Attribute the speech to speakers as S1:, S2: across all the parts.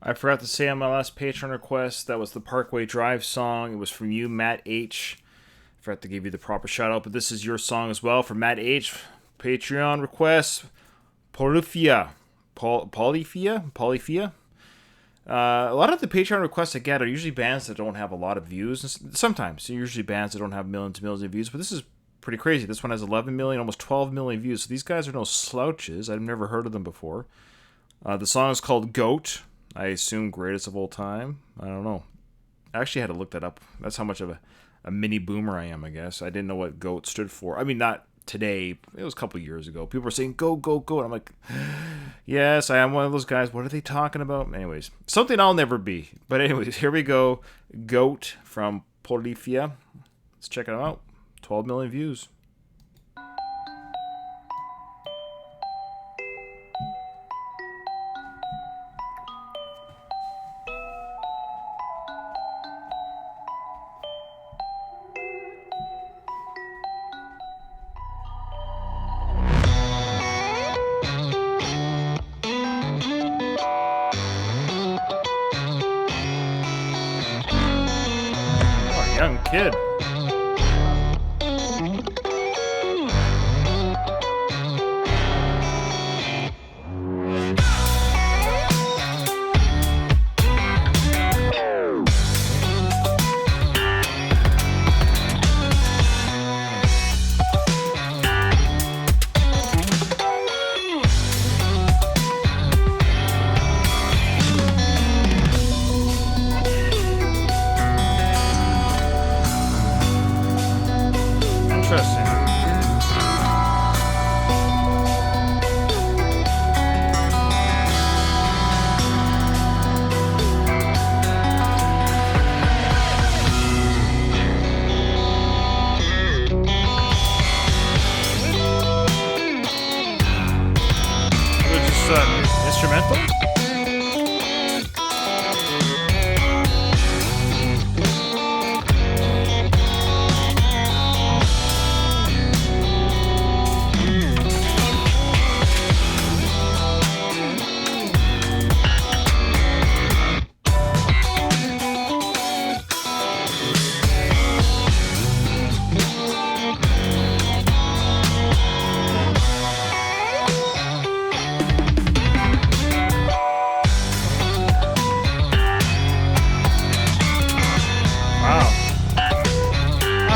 S1: I forgot to say on my last Patreon request, that was the Parkway Drive song. It was from you, Matt H. I forgot to give you the proper shout out, but this is your song as well for Matt H. Patreon request, Polyphia. Polyphia? A lot of the Patreon requests I get are usually bands that don't have a lot of views. Sometimes, usually bands that don't have millions and millions of views, but this is pretty crazy. This one has 11 million, almost 12 million views. So these guys are no slouches. I've never heard of them before. The song is called G.O.A.T. I assume greatest of all time. I don't know. I actually had to look that up. That's how much of a mini boomer I am, I guess. I didn't know what GOAT stood for. I mean, not today. It was a couple years ago. People were saying, go, go, go. And I'm like, yes, I am one of those guys. What are they talking about? Anyways, something I'll never be. But anyways, here we go. GOAT from Polyphia. Let's check it out. 12 million views. Young kid. Interesting. Was this instrumental?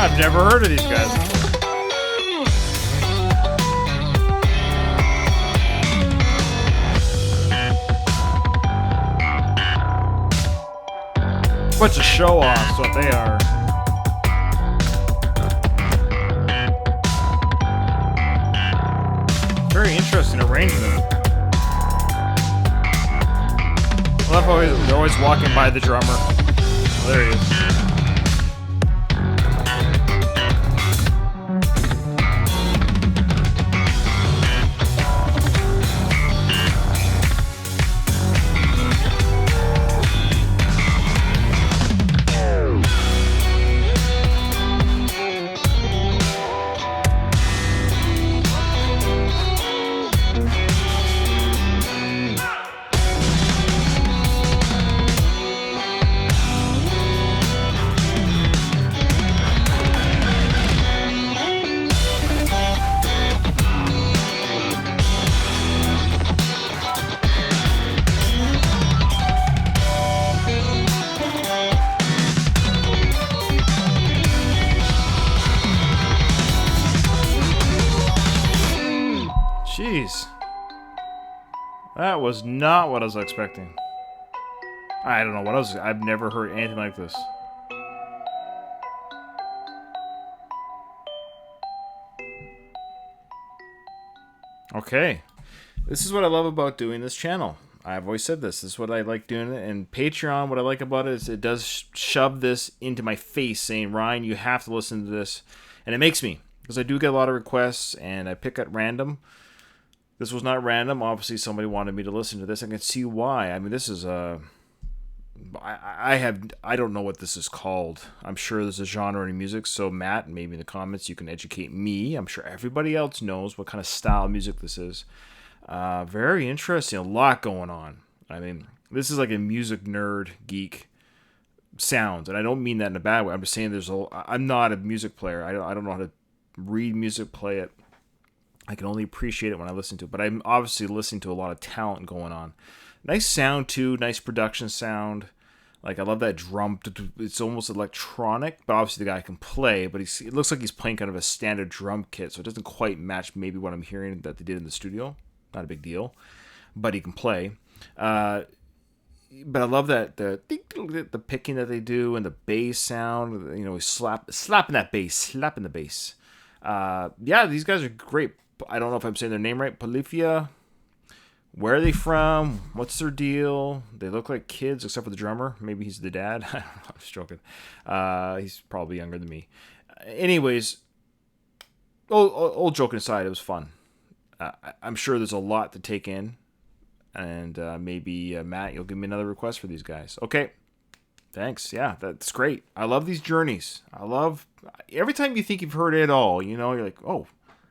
S1: I've never heard of these guys before. Bunch of show-offs, what they are. Very interesting arrangement. I love how they're always walking by the drummer. Oh, there he is. Jeez. That was not what I was expecting. I don't know what else. I've never heard anything like this. Okay. This is what I love about doing this channel. I've always said this. This is what I like doing it. And Patreon, what I like about it is it does shove this into my face saying, Ryan, you have to listen to this. And it makes me. Because I do get a lot of requests and I pick at random. This was not random. Obviously, somebody wanted me to listen to this. I can see why. I mean, this is I don't know what this is called. I'm sure there's a genre in music. So Matt, maybe in the comments you can educate me. I'm sure everybody else knows what kind of style of music this is. Very interesting. A lot going on. I mean, This is like a music nerd geek sounds, and I don't mean that in a bad way. I'm just saying I'm not a music player. I don't know how to read music, play it. I can only appreciate it when I listen to it. But I'm obviously listening to a lot of talent going on. Nice sound too, nice production sound. Like I love that drum. It's almost electronic, but obviously the guy can play. But it looks like he's playing kind of a standard drum kit, so it doesn't quite match maybe what I'm hearing that they did in the studio. Not a big deal, but he can play. But I love that the picking that they do and the bass sound. You know, he's slapping that bass, slapping the bass. Yeah, these guys are great. I don't know if I'm saying their name right. Polyphia. Where are they from? What's their deal? They look like kids, except for the drummer. Maybe he's the dad. I don't know. I'm just joking. He's probably younger than me. Anyways, old joking aside, it was fun. I'm sure there's a lot to take in. And maybe, Matt, you'll give me another request for these guys. Okay. Thanks. Yeah, that's great. I love these journeys. Every time you think you've heard it all, you're like, oh,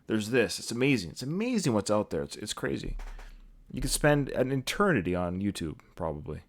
S1: there's this. It's amazing. It's amazing what's out there. It's crazy. You could spend an eternity on YouTube, probably.